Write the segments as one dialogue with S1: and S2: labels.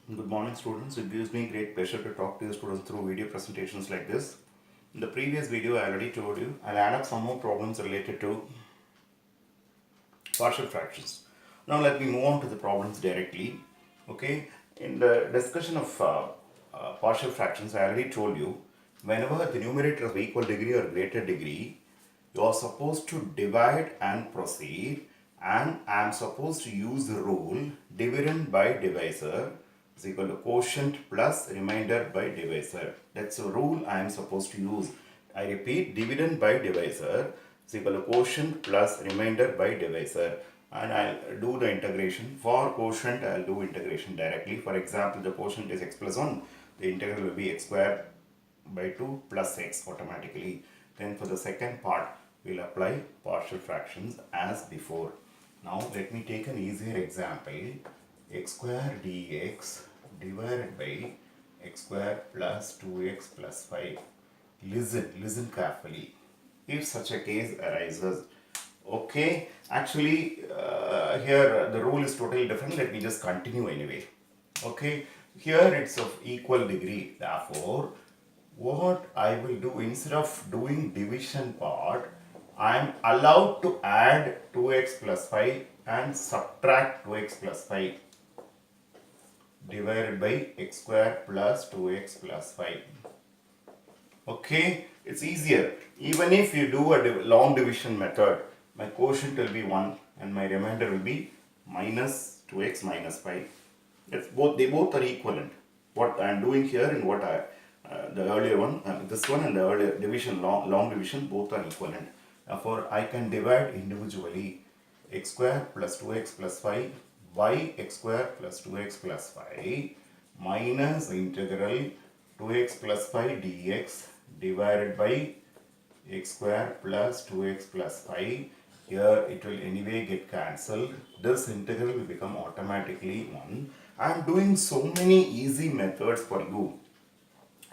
S1: Good morning, students. It gives me great pleasure to talk to you students through video presentations like this. In the previous video, I already told you I'll add up some more problems related to partial fractions. Now let me move on to the problems directly. Okay, in the discussion of partial fractions, I already told you whenever the numerator is of equal degree or greater degree, you are supposed to divide and proceed, and I am supposed to use the rule dividend by divisor is equal to quotient plus remainder by divisor. That's a rule I am supposed to use. I repeat, dividend by divisor is equal to quotient plus remainder by divisor, and I'll do the integration. For quotient, I'll do integration directly. For example, the quotient is x plus 1, the integral will be x square by 2 plus x automatically. Then for the second part, we'll apply partial fractions as before. Now let me take an easier example. X square dx divided by x square plus 2x plus 5. Listen carefully. If such a case arises, okay, actually here the rule is totally different. Let me just continue anyway. Okay, here it's of equal degree. Therefore, what I will do, instead of doing division part, I am allowed to add 2x plus 5 and subtract 2x plus 5 divided by x square plus 2x plus 5. Okay, it's easier. Even if you do a long division method, my quotient will be 1 and my remainder will be minus 2x minus 5. They both are equivalent. What I am doing here and what the earlier one, this one and the earlier division, long division, both are equivalent. Therefore, I can divide individually x square plus 2x plus 5 by x square plus 2x plus 5 minus integral 2x plus 5 dx divided by x square plus 2x plus 5. Here it will anyway get cancelled. This integral will become automatically 1. I am doing so many easy methods for you.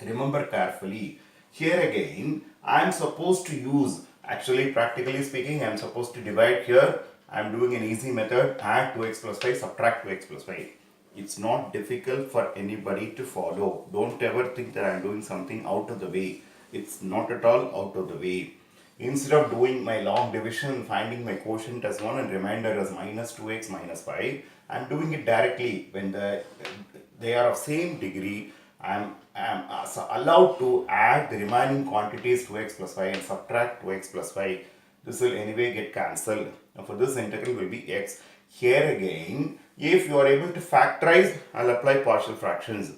S1: Remember carefully. Here again, I am supposed to use, actually practically speaking, I am supposed to divide here. I am doing an easy method, add 2x plus 5, subtract 2x plus 5. It's not difficult for anybody to follow. Don't ever think that I am doing something out of the way. It's not at all out of the way. Instead of doing my long division, finding my quotient as 1 and remainder as minus 2x minus 5, I am doing it directly. When they are of same degree, I am allowed to add the remaining quantities 2x plus 5 and subtract 2x plus 5. This will anyway get cancelled. Now for this integral will be x. Here again, if you are able to factorize, I'll apply partial fractions.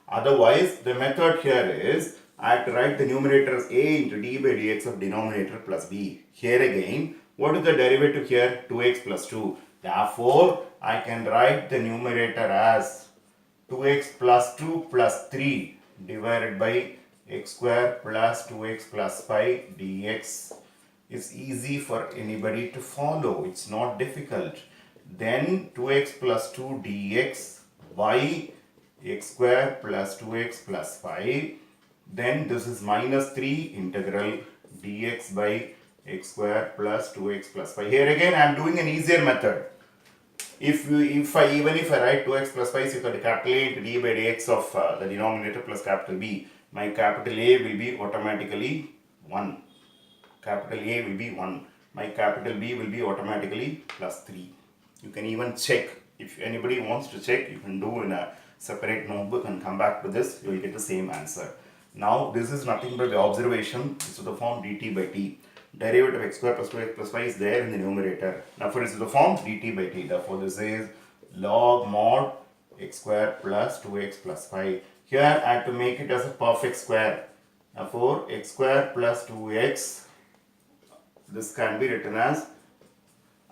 S1: Otherwise, the method here is I have to write the numerator as a into d by dx of denominator plus b. Here again, what is the derivative here? 2x plus 2. Therefore, I can write the numerator as 2x plus 2 plus 3 divided by x square plus 2x plus 5 dx. It's easy for anybody to follow. It's not difficult. Then 2x plus 2 dx by x square plus 2x plus 5. Then this is minus 3 integral dx by x square plus 2x plus 5. Here again I am doing an easier method. Even if I write 2x plus 5, so you can calculate d by dx of the denominator plus capital B. My capital A will be automatically 1. Capital A will be 1. My capital B will be automatically plus 3. You can even check. If anybody wants to check, you can do in a separate notebook and come back to this. You will get the same answer. Now this is nothing but the observation. This is the form dt by t. Derivative of x square plus 2x plus 5 is there in the numerator. Now for this is the form dt by t. Therefore this is log mod x square plus 2x plus 5. Here I have to make it as a perfect square. Therefore x square plus 2x, this can be written as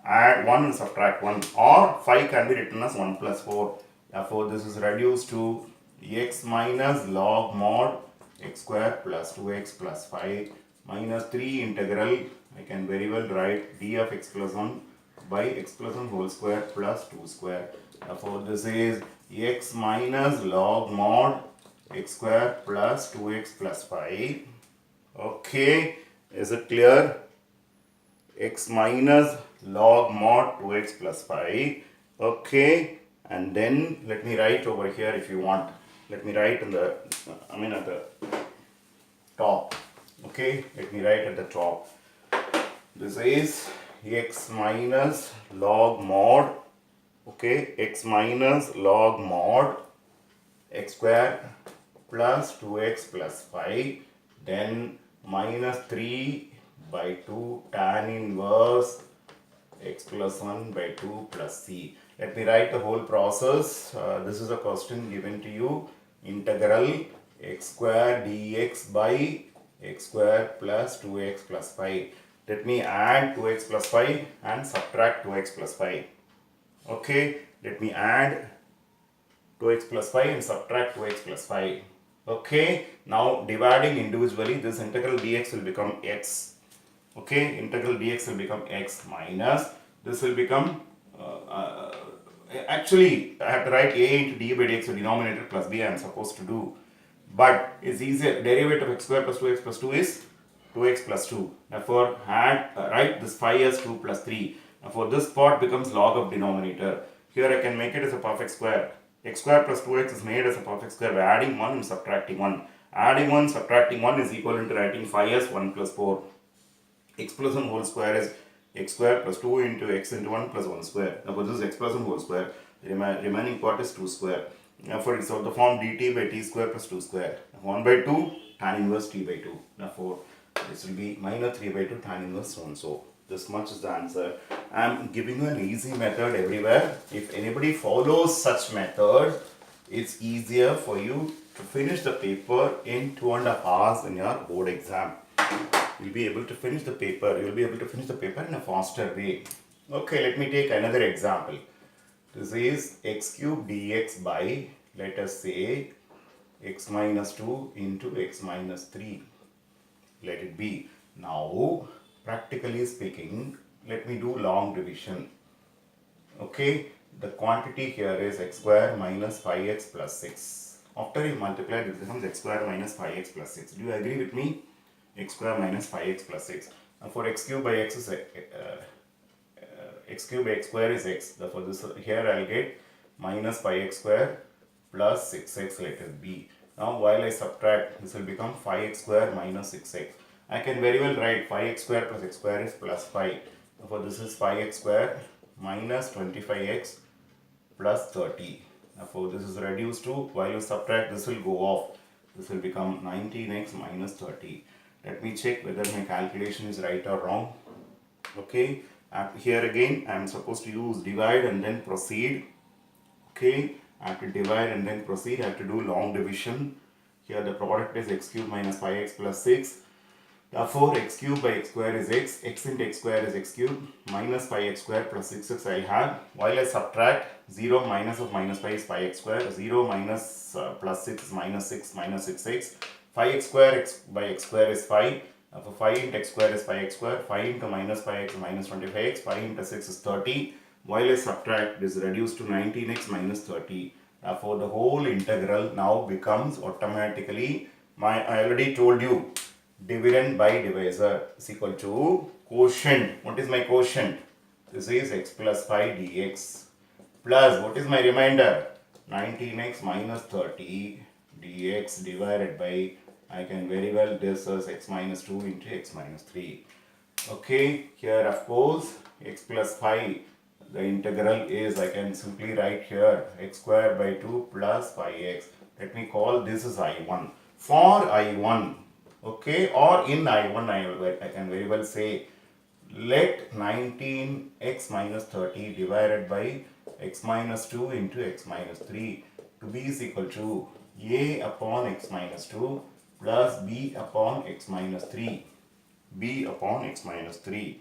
S1: add 1 and subtract 1, or 5 can be written as 1 plus 4. Therefore this is reduced to x minus log mod x square plus 2x plus 5 minus 3 integral, I can very well write d of x plus 1 by x plus 1 whole square plus 2 square. Therefore this is x minus log mod x square plus 2x plus 5. Okay, is it clear? X minus log mod 2x plus 5. Okay, and then let me write over here if you want. Let me write in the, at the top. Okay, let me write at the top. This is x minus log mod, okay, x minus log mod x square plus 2x plus 5, then minus 3 by 2 tan inverse x plus 1 by 2 plus c. Let me write the whole process. This is a question given to you. Integral x square dx by x square plus 2x plus 5. Let me add 2x plus 5 and subtract 2x plus 5. Okay, let me add 2x plus 5 and subtract 2x plus 5. Okay, now dividing individually, this integral dx will become x. Okay, integral dx will become x minus, this will become, actually I have to write a into d by dx, so denominator plus b I am supposed to do. But it's easier, derivative of x square plus 2x plus 2 is 2x plus 2. Therefore, write this 5 as 2 plus 3. Therefore, this part becomes log of denominator. Here I can make it as a perfect square. X square plus 2x is made as a perfect square by adding 1 and subtracting 1. Adding 1, subtracting 1 is equal to writing 5 as 1 plus 4. X plus 1 whole square is x square plus 2 into x into 1 plus 1 square. Therefore, this is x plus 1 whole square. The remaining part is 2 square. Therefore, it's of the form dt by t square plus 2 square. 1 by 2 tan inverse t by 2. Therefore, this will be minus 3 by 2 tan inverse so and so. This much is the answer. I am giving you an easy method everywhere. If anybody follows such method, it's easier for you to finish the paper in 2.5 hours in your board exam. You'll be able to finish the paper. You'll be able to finish the paper in a faster way. Okay, let me take another example. This is x cube dx by, let us say, x minus 2 into x minus 3. Let it be. Now, practically speaking, let me do long division. Okay, the quantity here is x square minus 5x plus 6. After you multiply, it becomes x square minus 5x plus 6. Do you agree with me? X square minus 5x plus 6. Now, for x cube by x is x cube by x square is x. Therefore, this here I'll get minus 5x square plus 6x, let it be. Now, while I subtract, this will become 5x square minus 6x. I can very well write 5x square plus x square is plus 5. Therefore, this is 5x square minus 25x plus 30. Therefore, this is reduced to, while you subtract, this will go off. This will become 19x minus 30. Let me check whether my calculation is right or wrong. Okay, here again I am supposed to use divide and then proceed. Okay, I have to divide and then proceed. I have to do long division. Here the product is x cube minus 5x plus 6. Therefore, x cube by x square is x. X into x square is x cube minus 5x square plus 6x I have. While I subtract, 0 minus of minus 5 is 5x square. 0 minus plus 6 is minus 6 minus 6x. 5x square x by x square is 5. Therefore, 5 into x square is 5x square. 5 into minus 5x is minus 25x. 5 into 6 is 30. While I subtract, this is reduced to 19x minus 30. Therefore, the whole integral now becomes automatically, I already told you, dividend by divisor is equal to quotient. What is my quotient? This is x plus 5 dx plus, what is my remainder? 19x minus 30 dx divided by, I can very well this as x minus 2 into x minus 3. Okay, here of course x plus 5, the integral is, I can simply write here x square by 2 plus 5x. Let me call this as I1. For I1, okay, or in I1 I can very well say, let 19x minus 30 divided by x minus 2 into x minus 3 to be is equal to a upon x minus 2 plus b upon x minus 3. b upon x minus 3.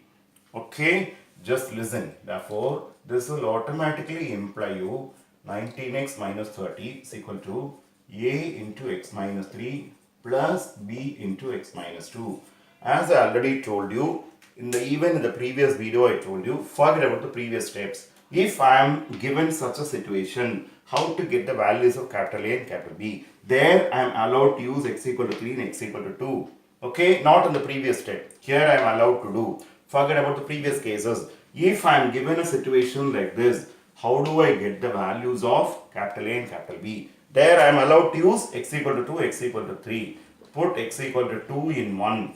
S1: Okay, just listen. Therefore, this will automatically imply you 19x minus 30 is equal to a into x minus 3 plus b into x minus 2. As I already told you, even in the previous video I told you, forget about the previous steps. If I am given such a situation, how to get the values of capital A and capital B, there I am allowed to use x equal to 3 and x equal to 2. Okay, not in the previous step. Here I am allowed to do. Forget about the previous cases. If I am given a situation like this, How do I get the values of capital A and capital B? There I am allowed to use x equal to 2, x equal to 3. Put x equal to 2 in 1.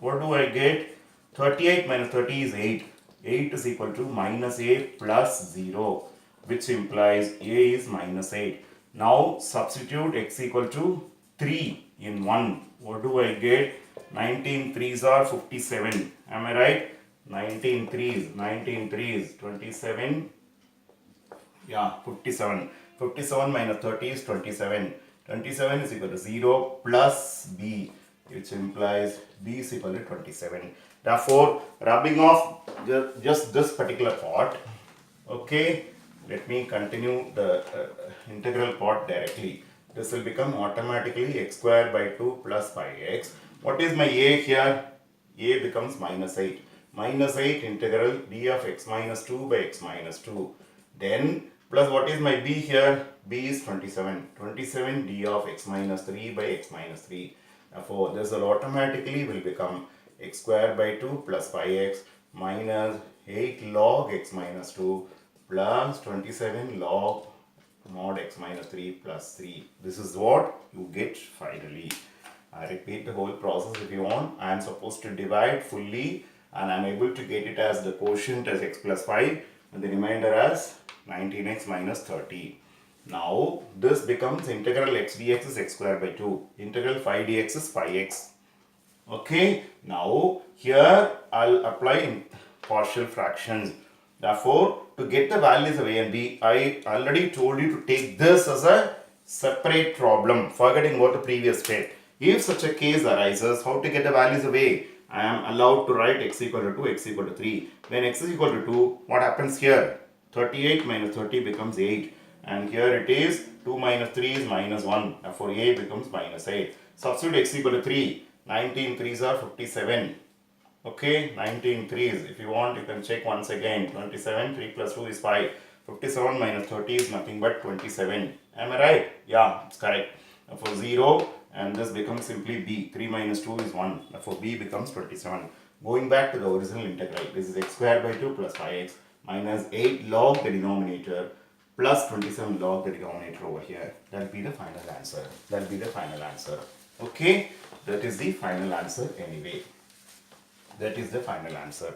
S1: What do I get? 38 minus 30 is 8. 8 is equal to minus a plus 0, which implies a is minus 8. Now substitute x equal to 3 in 1. What do I get? 19 3s are 57. Am I right? 19 3s 27. Yeah, 57. 57 minus 30 is 27. 27 is equal to 0 plus b, which implies b is equal to 27. Therefore, rubbing off just this particular part. Okay, let me continue the integral part directly. This will become automatically x square by 2 plus 5x. What is my a here? A becomes minus 8. Minus 8 integral d of x minus 2 by x minus 2. Then plus what is my b here? B is 27. 27 d of x minus 3 by x minus 3. Therefore, this will automatically will become x square by 2 plus 5x minus 8 log x minus 2 plus 27 log mod x minus 3 plus 3. This is what you get finally. I repeat the whole process if you want. I am supposed to divide fully and I am able to get it as the quotient as x plus 5 and the remainder as 19x minus 30. Now this becomes integral x dx is x square by 2. Integral 5 dx is 5x. Okay, now here I'll apply in partial fractions. Therefore, to get the values of a and b, I already told you to take this as a separate problem, forgetting about the previous step. If such a case arises, how to get the values of a? I am allowed to write x equal to 2, x equal to 3. When x is equal to 2, what happens here? 38 minus 30 becomes 8. And here it is 2 minus 3 is minus 1. Therefore, a becomes minus 8. Substitute x equal to 3. 19 3s are 57. Okay, 19 3s. If you want, you can check once again. 27, 3 plus 2 is 5. 57 minus 30 is nothing but 27. Am I right? Yeah, it's correct. Therefore, 0 and this becomes simply b. 3 minus 2 is 1. Therefore, b becomes 27. Going back to the original integral, this is x square by 2 plus 5x minus 8 log the denominator plus 27 log the denominator over here. That will be the final answer. That will be the final answer. Okay, that is the final answer anyway. That is the final answer.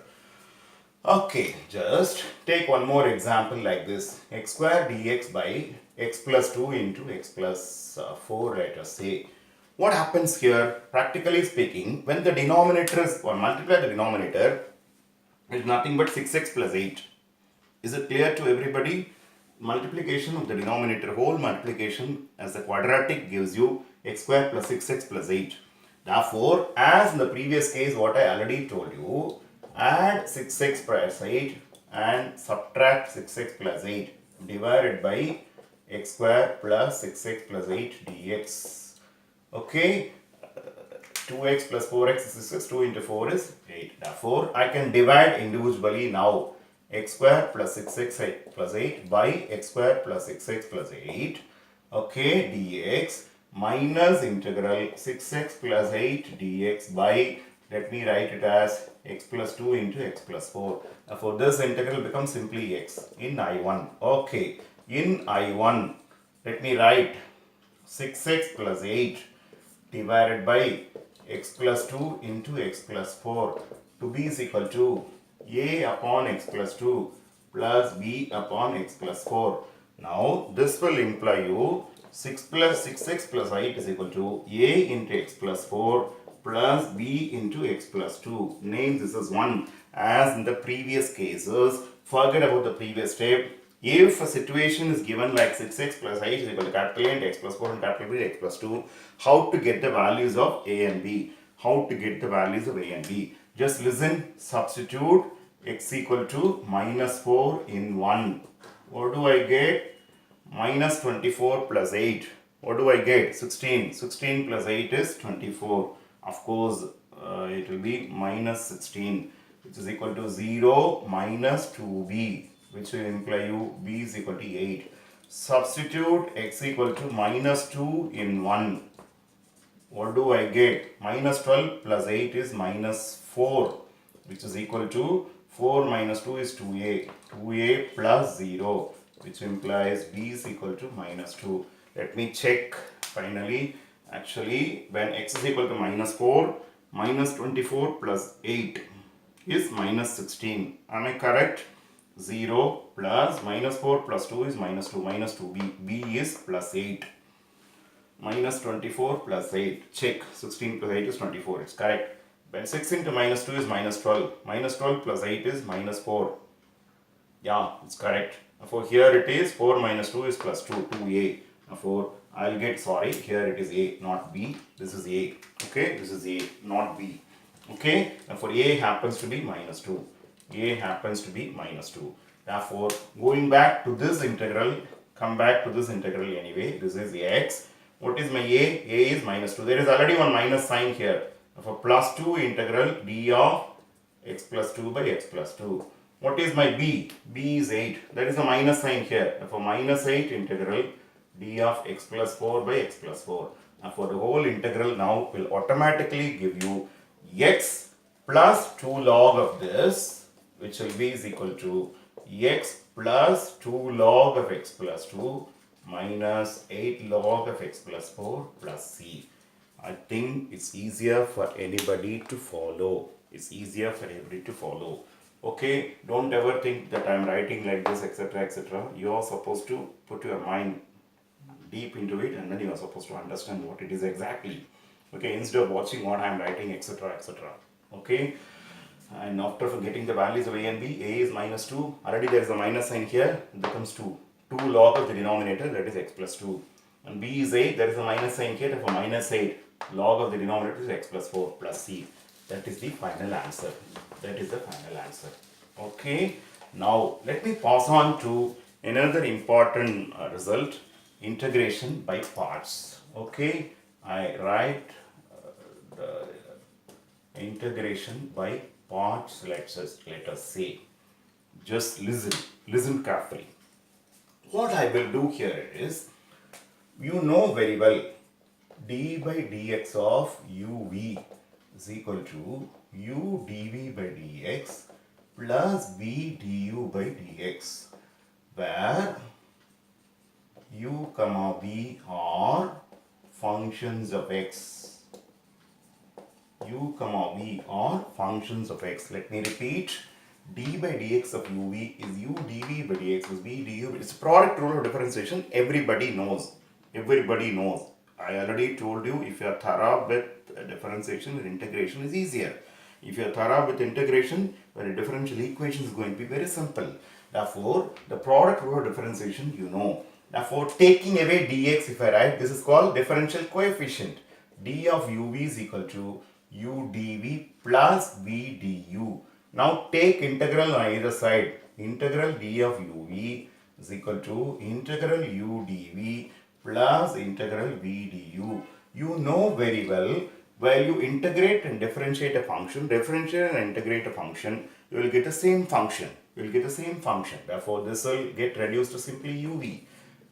S1: Okay, just take one more example like this. X square dx by x plus 2 into x plus 4, let us say. What happens here, practically speaking, when the denominator is, or multiply the denominator, is nothing but 6x plus 8. Is it clear to everybody? Multiplication of the denominator, whole multiplication as the quadratic gives you x square plus 6x plus 8. Therefore, as in the previous case, what I already told you, add 6x plus 8 and subtract 6x plus 8 divided by x square plus 6x plus 8 dx. Okay, 2x plus 4x is 6, 2 into 4 is 8. Therefore, I can divide individually now x square plus 6x plus 8 by x square plus 6x plus 8. Okay, dx minus integral 6x plus 8 dx by, let me write it as x plus 2 into x plus 4. Therefore, this integral becomes simply x in I1. Okay, in I1, let me write 6x plus 8 divided by x plus 2 into x plus 4 to b is equal to a upon x plus 2 plus b upon x plus 4. Now, this will imply you 6x plus 8 is equal to a into x plus 4 plus b into x plus 2. Name this as 1. As in the previous cases, forget about the previous step. If a situation is given like 6x plus 8 is equal to capital A and x plus 4 and capital B x plus 2, how to get the values of a and b? How to get the values of a and b? Just listen, substitute x equal to minus 4 in 1. What do I get? Minus 24 plus 8. What do I get? 16. 16 plus 8 is 24. Of course, it will be minus 16, which is equal to 0 minus 2b, which will imply you b is equal to 8. Substitute x equal to minus 2 in 1. What do I get? Minus 12 plus 8 is minus 4, which is equal to 4 minus 2 is 2a. 2a plus 0. which implies b is equal to minus 2. Let me check finally. Actually, when x is equal to minus 4, minus 24 plus 8 is minus 16. Am I correct? 0 plus minus 4 plus 2 is minus 2. Minus 2b. b is plus 8. Minus 24 plus 8. Check. 16 plus 8 is 24. It's correct. When 6 into minus 2 is minus 12. Minus 12 plus 8 is minus 4. Yeah, it's correct. Therefore, here it is 4 minus 2 is plus 2, 2a. Therefore, I'll get, sorry, here it is a, not b. This is a. Okay, this is a, not b. Okay, therefore, a happens to be minus 2. A happens to be minus 2. Therefore, going back to this integral, come back to this integral anyway. This is x. What is my a? A is minus 2. There is already one minus sign here. Therefore, plus 2 integral d of x plus 2 by x plus 2. What is my b? B is 8. That is a minus sign here. Therefore, minus 8 integral d of x plus 4 by x plus 4. Now, for the whole integral now will automatically give you x plus 2 log of this, which will be is equal to x plus 2 log of x plus 2 minus 8 log of x plus 4 plus c. I think it's easier for anybody to follow. It's easier for everybody to follow. Okay, don't ever think that I'm writing like this, etc., etc. You are supposed to put your mind deep into it, and then you are supposed to understand what it is exactly. Okay, instead of watching what I'm writing, etc., etc. Okay, and after getting the values of a and b, a is minus 2. Already there is a minus sign here. It becomes 2. 2 log of the denominator, that is x plus 2. And b is 8. There is a minus sign here. Therefore, minus 8 log of the denominator is x plus 4 plus c. That is the final answer. That is the final answer. Okay. Now, let me pass on to another important result, integration by parts. Okay. I write the integration by parts, let us say. Just listen carefully. What I will do here is, you know very well, d by dx of uv is equal to u dv by dx plus b du by dx, where u comma v are functions of x. U comma v are functions of x. Let me repeat. D by dx of uv is u dv by dx is v du. It's product rule of differentiation. Everybody knows. Everybody knows. I already told you, if you are thorough with differentiation, integration is easier. If you are thorough with integration, where a differential equation is going to be very simple. Therefore, the product rule of differentiation you know. Therefore, taking away dx, if I write, this is called differential coefficient. D of uv is equal to u dv plus v du. Now take integral on either side. Integral d of uv is equal to integral u dv plus integral v du. You know very well, while you integrate and differentiate a function, differentiate and integrate a function, you will get the same function. You will get the same function. Therefore, this will get reduced to simply uv.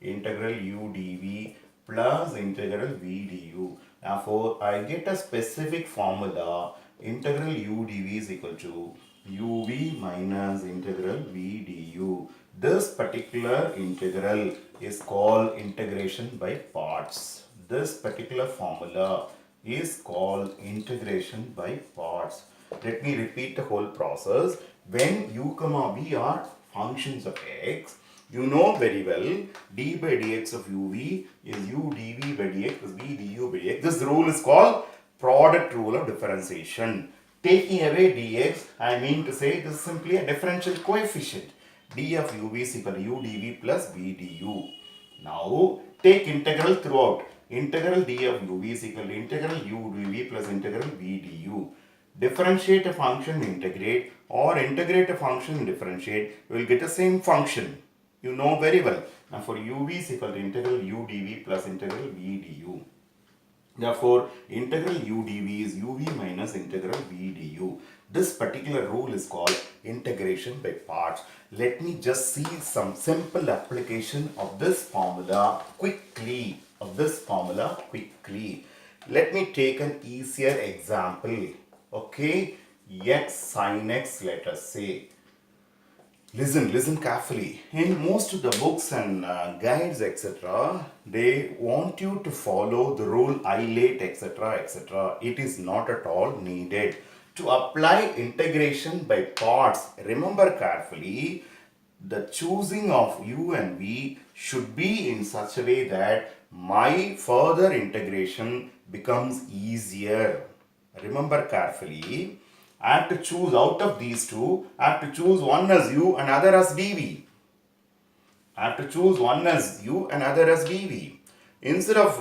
S1: Integral u dv plus integral v du. Therefore, I get a specific formula. Integral u dv is equal to uv minus integral v du. This particular integral is called integration by parts. This particular formula is called integration by parts. Let me repeat the whole process. When u comma v are functions of x, you know very well d by dx of uv is u dv by dx plus v du by dx. This rule is called product rule of differentiation. Taking away dx, I mean to say this is simply a differential coefficient. D of uv is equal to u dv plus v du. Now take integral throughout. Integral d of uv is equal to integral u dv plus integral v du. Differentiate a function, integrate, or integrate a function, differentiate, you will get the same function. You know very well. Now for uv is equal to integral u dv plus integral v du. Therefore, integral u dv is uv minus integral v du. This particular rule is called integration by parts. Let me just see some simple application of this formula quickly. Let me take an easier example. Okay, x sin x, let us say. Listen carefully. In most of the books and guides, etc., they want you to follow the rule I late, etc., etc. It is not at all needed. To apply integration by parts, remember carefully, the choosing of u and v should be in such a way that my further integration becomes easier. Remember carefully, I have to choose out of these two, I have to choose one as u and other as dv. I have to choose one as u and other as dv. Instead of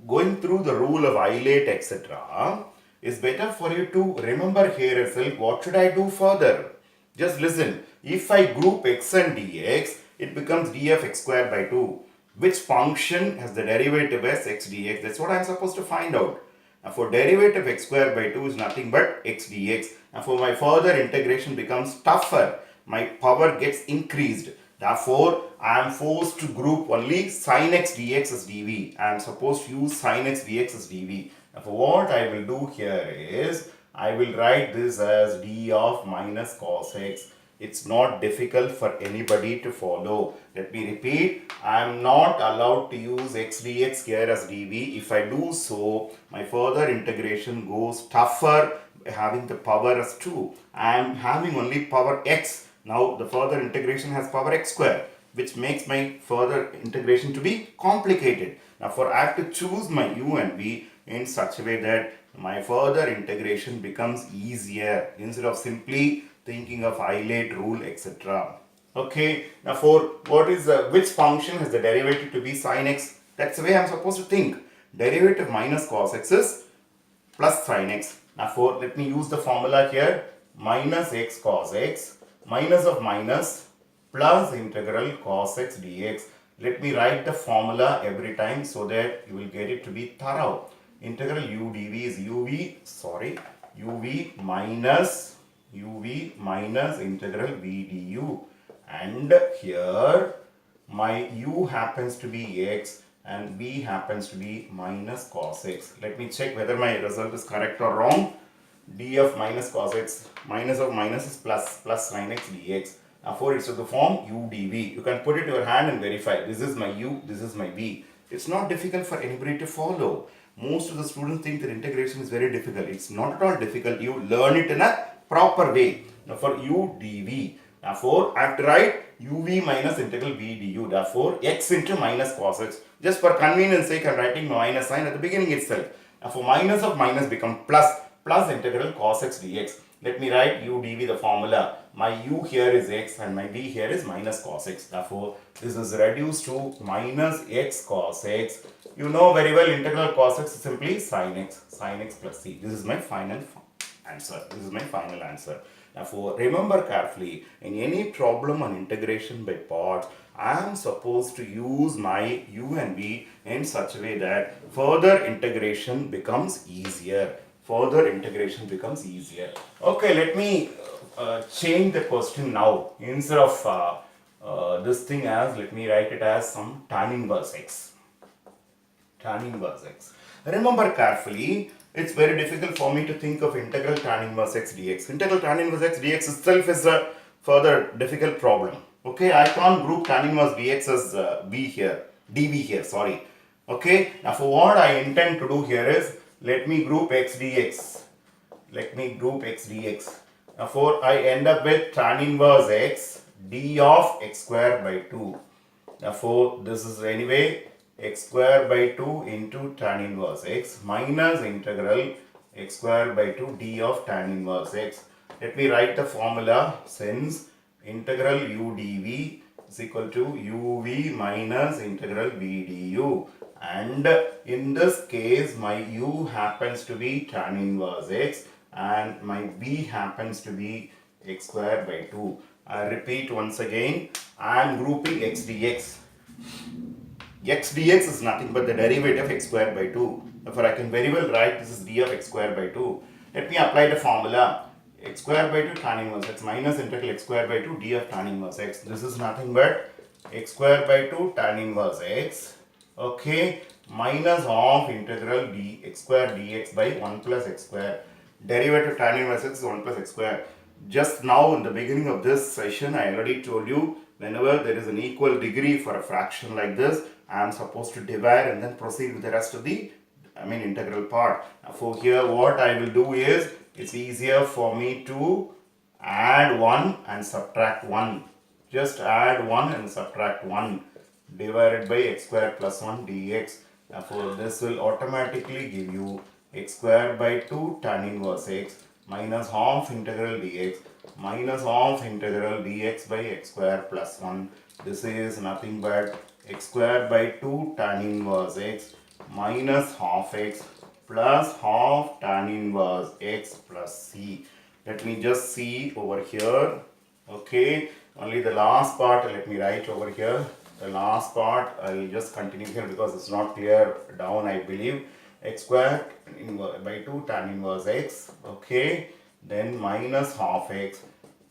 S1: going through the rule of isolate, etc., it's better for you to remember here itself what should I do further. Just listen. If I group x and dx, it becomes d of x squared by 2. Which function has the derivative as x dx? That's what I'm supposed to find out. Now for derivative x squared by 2 is nothing but x dx. And for my further integration becomes tougher. My power gets increased. Therefore, I am forced to group only sin x dx as dv. I am supposed to use sin x dx as dv. Therefore, what I will do here is, I will write this as d of minus cos x. It's not difficult for anybody to follow. Let me repeat, I am not allowed to use x dx here as dv. If I do so, my further integration goes tougher having the power as 2. I am having only power x. Now the further integration has power x square, which makes my further integration to be complicated. Now for I have to choose my u and v in such a way that my further integration becomes easier instead of simply thinking of isolate rule, etc. Okay, now for what is which function has the derivative to be sin x? That's the way I'm supposed to think. Derivative minus cos x is plus sin x. Now for let me use the formula here, minus x cos x minus of minus plus integral cos x dx. Let me write the formula every time so that you will get it to be thorough. Integral u dv is uv minus integral v du, and here my u happens to be x and v happens to be minus cos x. Let me check whether my result is correct or wrong. D of minus cos x minus of minus is plus sin x dx. Therefore, it's of the form u dv. You can put it in your hand and verify. This is my u, this is my v. It's not difficult for anybody to follow. Most of the students think that integration is very difficult. It's not at all difficult. You learn it in a proper way. Now for u dv, therefore I have to write uv minus integral v du. Therefore x into minus cos x. Just for convenience sake, I am writing minus sign at the beginning itself. Now for minus of minus become plus integral cos x dx. Let me write u dv, the formula. My u here is x and my v here is minus cos x. Therefore, this is reduced to minus x cos x. You know very well integral cos x is simply sin x plus c. This is my final answer. This is my final answer. Therefore, remember carefully, in any problem on integration by parts, I am supposed to use my u and v in such a way that further integration becomes easier. Further integration becomes easier. Okay, let me change the question now. Instead of this thing as, let me write it as some tan inverse x. Tan inverse x. Remember carefully, it's very difficult for me to think of integral tan inverse x dx. Integral tan inverse x dx itself is a further difficult problem. Okay, I can't group tan inverse dx as v here, dv here, sorry. Okay, now for what I intend to do here is, let me group x dx. Let me group x dx. Therefore, I end up with tan inverse x d of x square by 2. Therefore, this is anyway x square by 2 into tan inverse x minus integral x square by 2 d of tan inverse x. Let me write the formula, since integral u dv is equal to uv minus integral v du. And in this case, my u happens to be tan inverse x and my v happens to be x square by 2. I repeat once again, I am grouping x dx. X dx is nothing but the derivative of x square by 2. Therefore, I can very well write this is d of x square by 2. Let me apply the formula. X square by 2 tan inverse x minus integral x square by 2 d of tan inverse x. This is nothing but x square by 2 tan inverse x. Okay, minus of integral d x square dx by 1 plus x square. Derivative tan inverse x is 1 plus x square. Just now in the beginning of this session, I already told you whenever there is an equal degree for a fraction like this, I am supposed to divide and then proceed with the rest of the integral part. Now for here what I will do is, it's easier for me to add 1 and subtract 1. Just add 1 and subtract 1 divided by x square plus 1 dx. Therefore this will automatically give you x square by 2 tan inverse x minus half integral dx minus half integral dx by x square plus 1. This is nothing but x square by 2 tan inverse x minus half x plus half tan inverse x plus c. Let me just see over here. Okay, only the last part let me write over here. The last part I will just continue here because it's not clear down, I believe. X square by 2 tan inverse x. Okay, then minus half x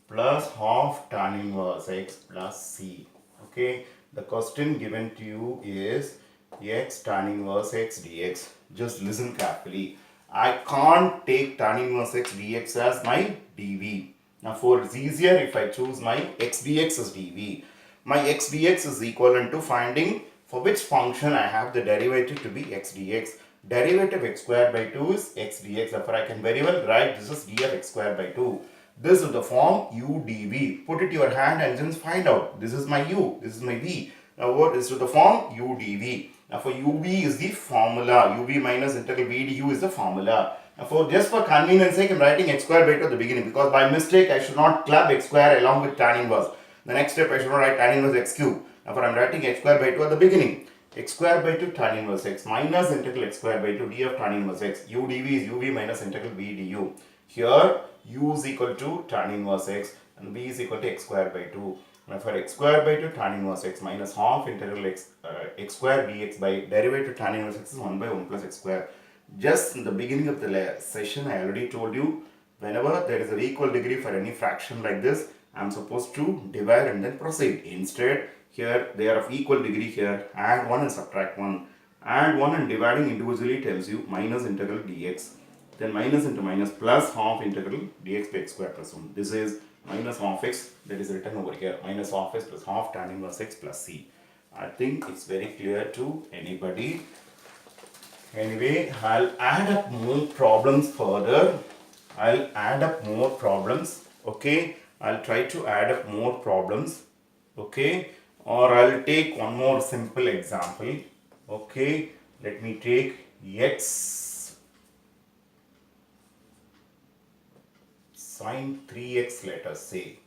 S1: plus half tan inverse x plus c. Okay, the question given to you is x tan inverse x dx. Just listen carefully. I can't take tan inverse x dx as my dv. Now for it's easier if I choose my x dx as dv. My x dx is equivalent to finding for which function I have the derivative to be x dx. Derivative x square by 2 is x dx. Therefore I can very well write this as d of x square by 2. This is the form u dv. Put it to your hand and just find out. This is my u, this is my v. Now what is to the form u dv. Now for uv is the formula. uv minus integral v du is the formula. Now for just for convenience sake I am writing x square by 2 at the beginning, because by mistake I should not club x square along with tan inverse. The next step I should not write tan inverse x cube. Therefore I am writing x square by 2 at the beginning. X square by 2 tan inverse x minus integral x square by 2 d of tan inverse x. u dv is uv minus integral v du. Here u is equal to tan inverse x and v is equal to x square by 2. Now for x square by 2 tan inverse x minus half integral x square dx by derivative tan inverse x is 1 by 1 plus x square. Just in the beginning of the session I already told you, whenever there is an equal degree for any fraction like this, I am supposed to divide and then proceed. Instead here they are of equal degree. Here add 1 and subtract 1. Add 1 and dividing individually tells you minus integral dx. Then minus into minus plus half integral dx by x square plus 1. This is minus half x that is written over here. Minus half x plus half tan inverse x plus c. I think it's very clear to anybody. Anyway, I'll add up more problems further. I'll add up more problems. Okay, I'll try to add up more problems. Okay, or I'll take one more simple example. Okay, let me take x sine 3x, let us say.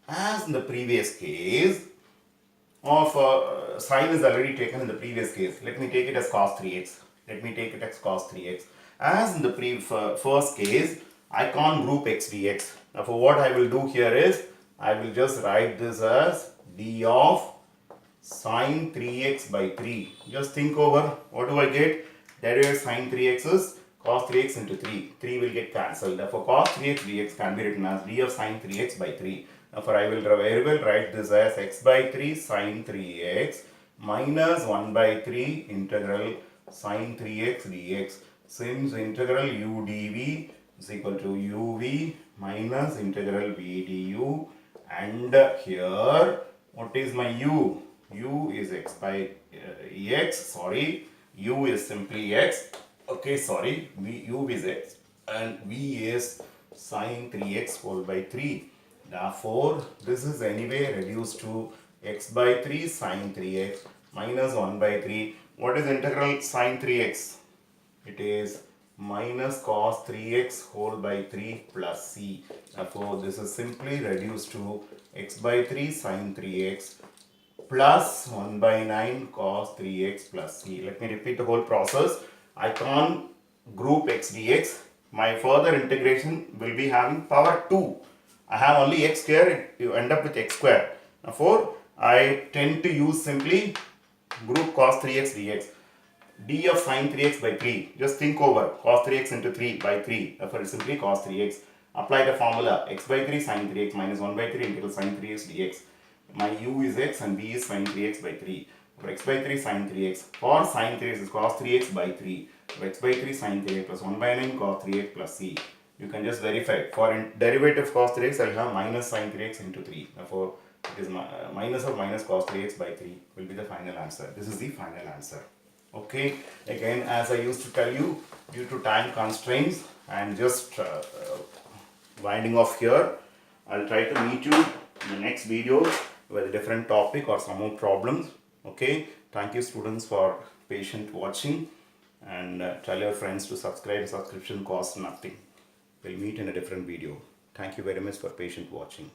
S1: As in the previous case, of sine is already taken in the previous case. Let me take it as cos 3x. Let me take it as cos 3x. As in the first case, I can't group x dx. Now for what I will do here is, I will just write this as d of sine 3x by 3. Just think over, what do I get? Derivative sine 3x is cos 3x into 3. 3 will get cancelled. Therefore cos 3x dx can be written as d of sine 3x by 3. Therefore I will very well write this as x by 3 sine 3x minus 1 by 3 integral sine 3x dx. Since integral u dv is equal to uv minus integral v du, and here what is my u? U is x by x, sorry, u is simply x. Okay, sorry, u is x and v is sine 3x whole by 3. Therefore, this is anyway reduced to x by 3 sine 3x minus 1 by 3. What is integral sine 3x? It is minus cos 3x whole by 3 plus c. Therefore, this is simply reduced to x by 3 sine 3x plus 1 by 9 cos 3x plus c. Let me repeat the whole process. I can't group x dx. My further integration will be having power 2. I have only x square, you end up with x square. Therefore, I tend to use simply group cos 3x dx. d of sine 3x by 3. Just think over, cos 3x into 3 by 3. Therefore, it's simply cos 3x. Apply the formula, x by 3 sine 3x minus 1 by 3 integral sine 3x dx. My u is x and v is sine 3x by 3. For x by 3 sine 3x. For sine 3x is cos 3x by 3. For x by 3 sine 3x plus 1 by 9 cos 3x plus c. You can just verify. For derivative cos 3x, I'll have minus sin 3x into 3. Therefore, it is minus of minus cos 3x by 3 will be the final answer. This is the final answer. Okay. Again, as I used to tell you, due to time constraints, I am just winding off here. I'll try to meet you in the next video with a different topic or some more problems. Okay. Thank you, students, for patient watching, and tell your friends to subscribe. Subscription costs nothing. We'll meet in a different video. Thank you very much for patient watching.